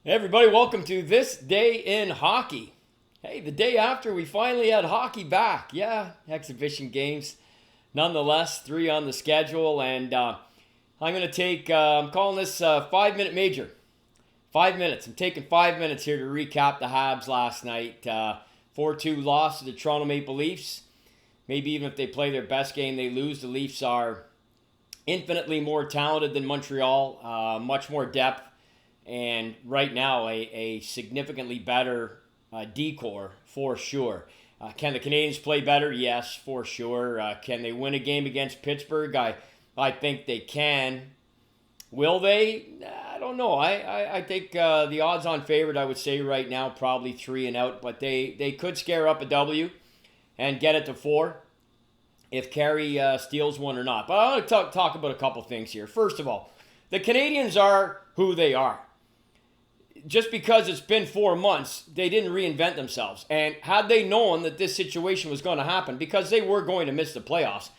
Hey everybody, welcome to This Day in Hockey. Hey, the day after we finally had hockey back. Yeah, exhibition games. Nonetheless, 3 on the schedule, and I'm calling this a 5-minute major. 5 minutes. I'm taking 5 minutes here to recap the Habs last night. 4-2 loss to the Toronto Maple Leafs. Maybe even if they play their best game, they lose. The Leafs are infinitely more talented than Montreal, much more depth. And right now, a significantly better decor for sure. Can the Canadians play better? Yes, for sure. Can they win a game against Pittsburgh? I think they can. Will they? I don't know. I think the odds-on favorite, I would say right now, probably 3 and out. But they could scare up a W and get it to 4 if Carey steals one or not. But I want to talk about a couple things here. First of all, the Canadians are who they are. Just because it's been 4 months, they didn't reinvent themselves. And had they known that this situation was going to happen, because they were going to miss the playoffs,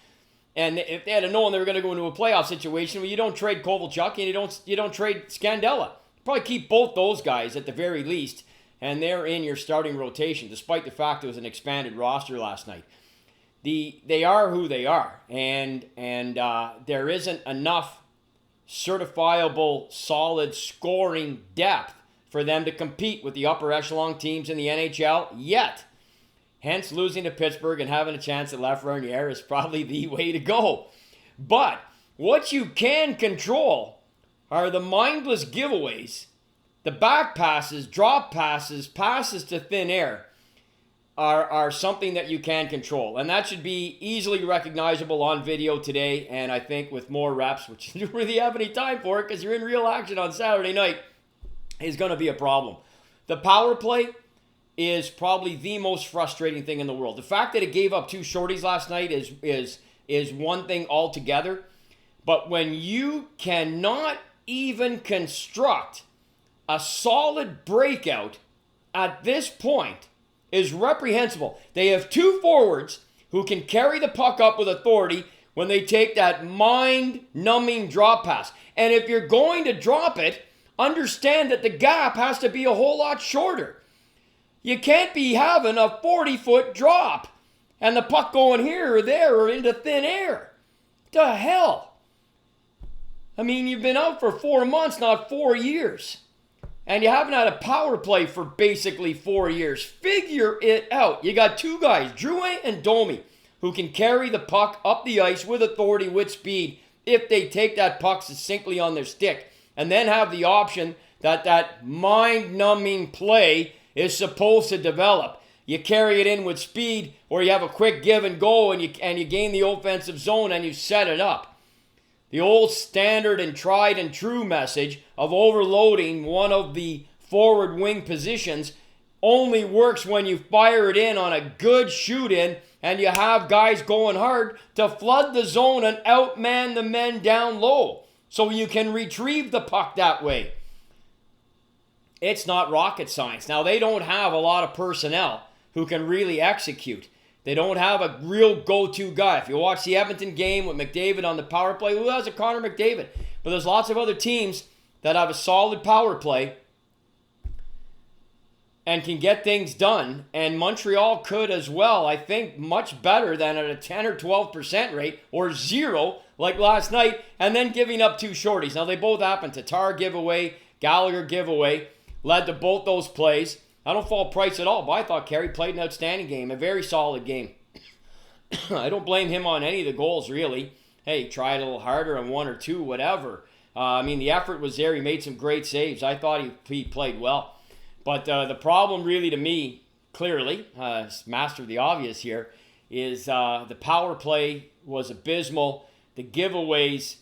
and if they had known they were going to go into a playoff situation, well, you don't trade Kovalchuk and you don't trade Scandella. Probably keep both those guys at the very least, and they're in your starting rotation, despite the fact it was an expanded roster last night. They are who they are, and there isn't enough certifiable, solid scoring depth for them to compete with the upper echelon teams in the NHL yet. Hence, losing to Pittsburgh and having a chance at Lafreniere is probably the way to go. But what you can control are the mindless giveaways, the back passes, drop passes, passes to thin air are something that you can control. And that should be easily recognizable on video today. And I think with more reps, which you don't really have any time for it because you're in real action on Saturday night, is going to be a problem. The power play is probably the most frustrating thing in the world. The fact that it gave up 2 shorties last night is one thing altogether. But when you cannot even construct a solid breakout at this point is reprehensible. They have 2 forwards who can carry the puck up with authority when they take that mind-numbing drop pass. And if you're going to drop it, understand that the gap has to be a whole lot shorter. You can't be having a 40-foot drop and the puck going here or there or into thin air. The hell? I mean, you've been out for 4 months, not 4 years. And you haven't had a power play for basically 4 years. Figure it out. You got 2 guys, Drouin and Domi, who can carry the puck up the ice with authority, with speed, if they take that puck succinctly on their stick. And then have the option that mind-numbing play is supposed to develop. You carry it in with speed, or you have a quick give and go, and you gain the offensive zone, and you set it up. The old standard and tried and true message of overloading one of the forward wing positions only works when you fire it in on a good shoot-in, and you have guys going hard to flood the zone and outman the men down low, so you can retrieve the puck that way. It's not rocket science. Now, they don't have a lot of personnel who can really execute. They don't have a real go-to guy. If you watch the Edmonton game with McDavid on the power play, who has a Connor McDavid? But there's lots of other teams that have a solid power play and can get things done. And Montreal could as well, I think, much better than at a 10 or 12% rate or 0 like last night, and then giving up 2 shorties. Now, they both happened. Tatar giveaway, Gallagher giveaway, led to both those plays. I don't fault Price at all, but I thought Carey played an outstanding game, a very solid game. I don't blame him on any of the goals, really. Hey, try it a little harder on 1 or 2, whatever. The effort was there. He made some great saves. I thought he played well. But the problem really to me, clearly, master of the obvious here, is the power play was abysmal. The giveaways,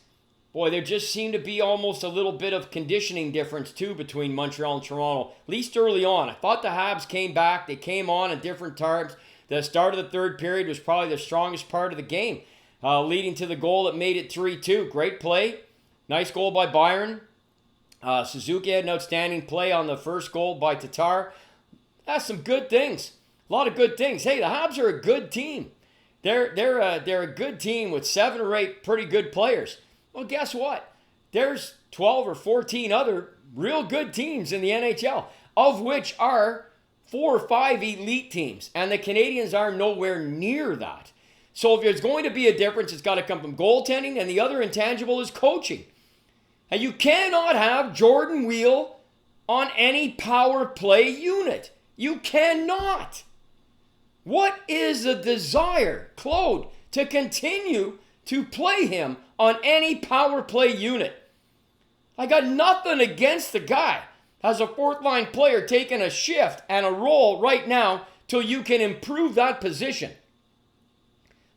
boy, there just seemed to be almost a little bit of conditioning difference, too, between Montreal and Toronto, at least early on. I thought the Habs came back. They came on at different times. The start of the third period was probably the strongest part of the game, leading to the goal that made it 3-2. Great play. Nice goal by Byron. Suzuki had an outstanding play on the first goal by Tatar. That's some good things. A lot of good things. Hey, the Habs are a good team. They're a good team with 7 or 8 pretty good players. Well, guess what? There's 12 or 14 other real good teams in the NHL, of which are 4 or 5 elite teams. And the Canadiens are nowhere near that. So if there's going to be a difference, it's got to come from goaltending, and the other intangible is coaching. And you cannot have Jordan Wheel on any power play unit. You cannot. What is the desire, Claude, to continue to play him on any power play unit? I got nothing against the guy as a fourth-line player taking a shift and a role right now till you can improve that position.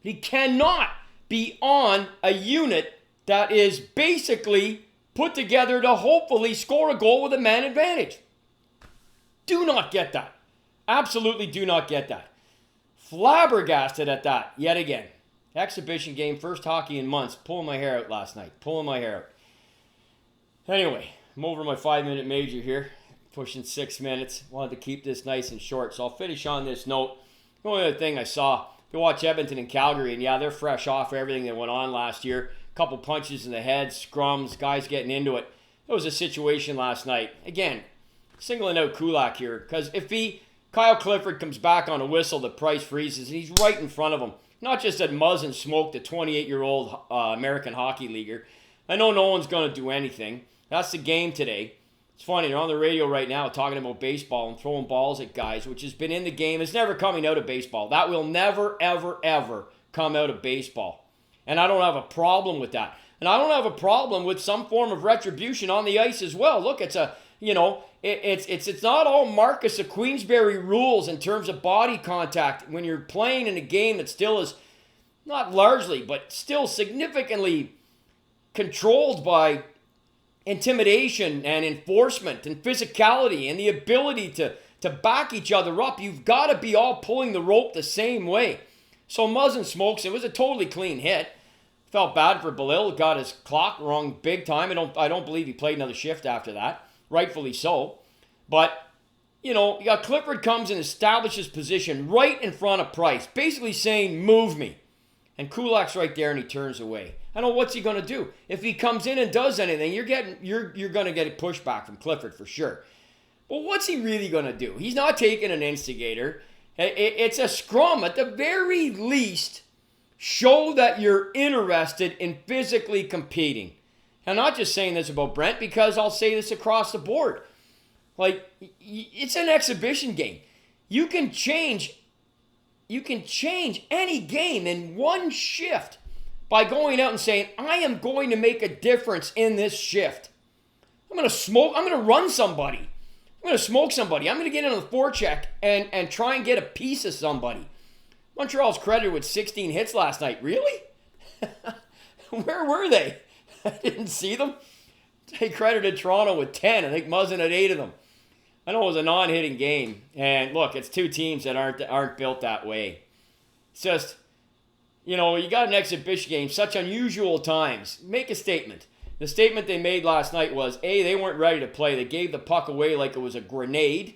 He cannot be on a unit that is basically put together to hopefully score a goal with a man advantage. Do not get that. Absolutely do not get that. Flabbergasted at that yet again. Exhibition game, first hockey in months. Pulling my hair out last night. Pulling my hair out. Anyway, I'm over my 5-minute major here. Pushing 6 minutes. Wanted to keep this nice and short, so I'll finish on this note. The only other thing I saw, you watch Edmonton and Calgary, and yeah, they're fresh off everything that went on last year. Couple punches in the head, scrums, guys getting into it. There was a situation last night. Again, singling out Kulak here, because if Kyle Clifford comes back on a whistle, the Price freezes, and he's right in front of him. Not just that Muzzin smoked the 28-year-old American hockey leaguer. I know no one's going to do anything. That's the game today. It's funny, they're on the radio right now talking about baseball and throwing balls at guys, which has been in the game. It's never coming out of baseball. That will never, ever, ever come out of baseball. And I don't have a problem with that. And I don't have a problem with some form of retribution on the ice as well. Look, it's not all Marcus of Queensberry rules in terms of body contact when you're playing in a game that still is not largely, but still significantly controlled by intimidation and enforcement and physicality and the ability to back each other up. You've got to be all pulling the rope the same way. So Muzzin smokes. It was a totally clean hit. Felt bad for Belil. Got his clock wrong big time. I don't believe he played another shift after that. Rightfully so. But, you got Clifford comes and establishes position right in front of Price, basically saying, move me. And Kulak's right there and he turns away. I know, what's he going to do? If he comes in and does anything, you're going to get a pushback from Clifford for sure. But what's he really going to do? He's not taking an instigator. It's a scrum. At the very least, show that you're interested in physically competing. I'm not just saying this about Brent, because I'll say this across the board. Like, it's an exhibition game. You can change any game in one shift by going out and saying, I am going to make a difference in this shift. I'm going to run somebody. I'm going to smoke somebody. I'm going to get in on the forecheck and try and get a piece of somebody. Montreal's credited with 16 hits last night. Really? Where were they? I didn't see them. They credited Toronto with 10. I think Muzzin had 8 of them. I know it was a non-hitting game. And look, it's two teams that aren't built that way. It's just, you got an exhibition game, such unusual times. Make a statement. The statement they made last night was, A, they weren't ready to play. They gave the puck away like it was a grenade.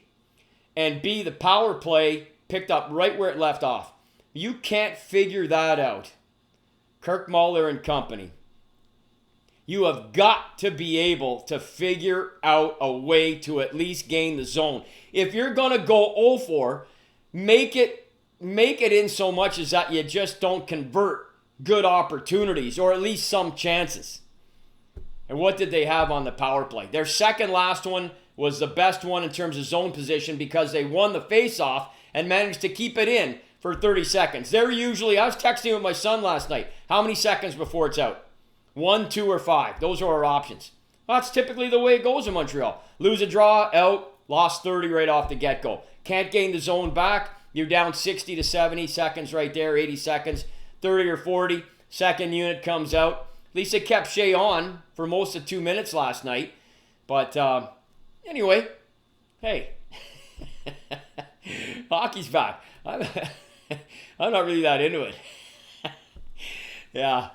And B, the power play picked up right where it left off. You can't figure that out. Kirk Muller and company. You have got to be able to figure out a way to at least gain the zone. If you're going to go 0-4, make it in so much as that you just don't convert good opportunities, or at least some chances. And what did they have on the power play? Their second last one was the best one in terms of zone position, because they won the faceoff and managed to keep it in for 30 seconds. They're usually, I was texting with my son last night, how many seconds before it's out? 1, 2, or 5. Those are our options. That's typically the way it goes in Montreal. Lose a draw, out, lost 30 right off the get-go. Can't gain the zone back, you're down 60 to 70 seconds right there, 80 seconds, 30 or 40. Second unit comes out. At least they kept Shea on for most of 2 minutes last night. But anyway, hey, hockey's back. I'm not really that into it. Yeah.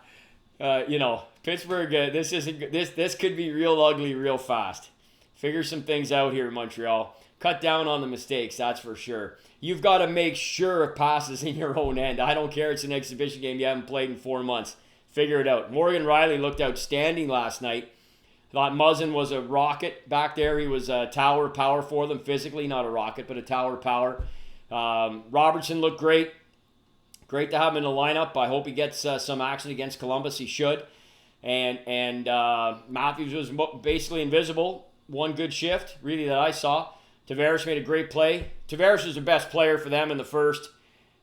Pittsburgh, this could be real ugly real fast. Figure some things out here in Montreal. Cut down on the mistakes, that's for sure. You've got to make sure it passes in your own end. I don't care, it's an exhibition game you haven't played in 4 months. Figure it out. Morgan Riley looked outstanding last night. Thought Muzzin was a rocket back there. He was a tower power for them physically, not a rocket, but a tower power. Robertson looked great. Great to have him in the lineup. I hope he gets some action against Columbus. He should. And Matthews was basically invisible. One good shift, really, that I saw. Tavares made a great play. Tavares is the best player for them in the first.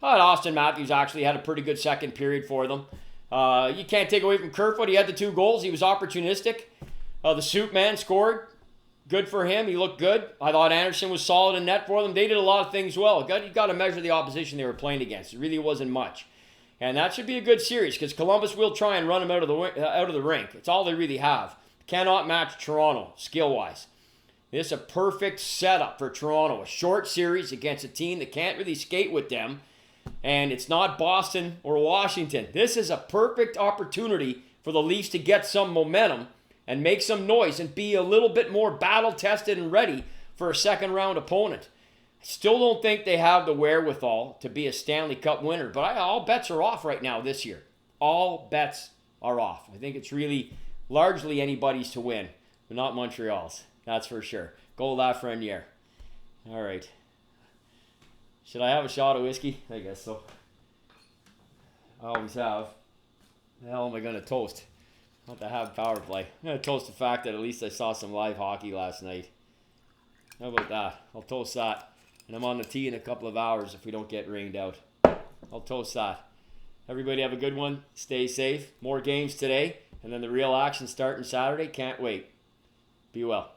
Austin Matthews actually had a pretty good second period for them. You can't take away from Kerfoot. He had the 2 goals. He was opportunistic. The suit man scored. Good for him. He looked good. I thought Anderson was solid in net for them. They did a lot of things well. You got to measure the opposition they were playing against. It really wasn't much. And that should be a good series because Columbus will try and run them out of the rink. It's all they really have. Cannot match Toronto skill-wise. This is a perfect setup for Toronto. A short series against a team that can't really skate with them. And it's not Boston or Washington. This is a perfect opportunity for the Leafs to get some momentum and make some noise and be a little bit more battle-tested and ready for a second-round opponent. I still don't think they have the wherewithal to be a Stanley Cup winner, but all bets are off right now this year. All bets are off. I think it's really largely anybody's to win, but not Montreal's. That's for sure. Goal Lafreniere. All right. Should I have a shot of whiskey? I guess so. I always have. The hell am I going to toast? Not to have power play. I'm going to toast the fact that at least I saw some live hockey last night. How about that? I'll toast that. And I'm on the tee in a couple of hours if we don't get rained out. I'll toast that. Everybody have a good one. Stay safe. More games today. And then the real action starting Saturday. Can't wait. Be well.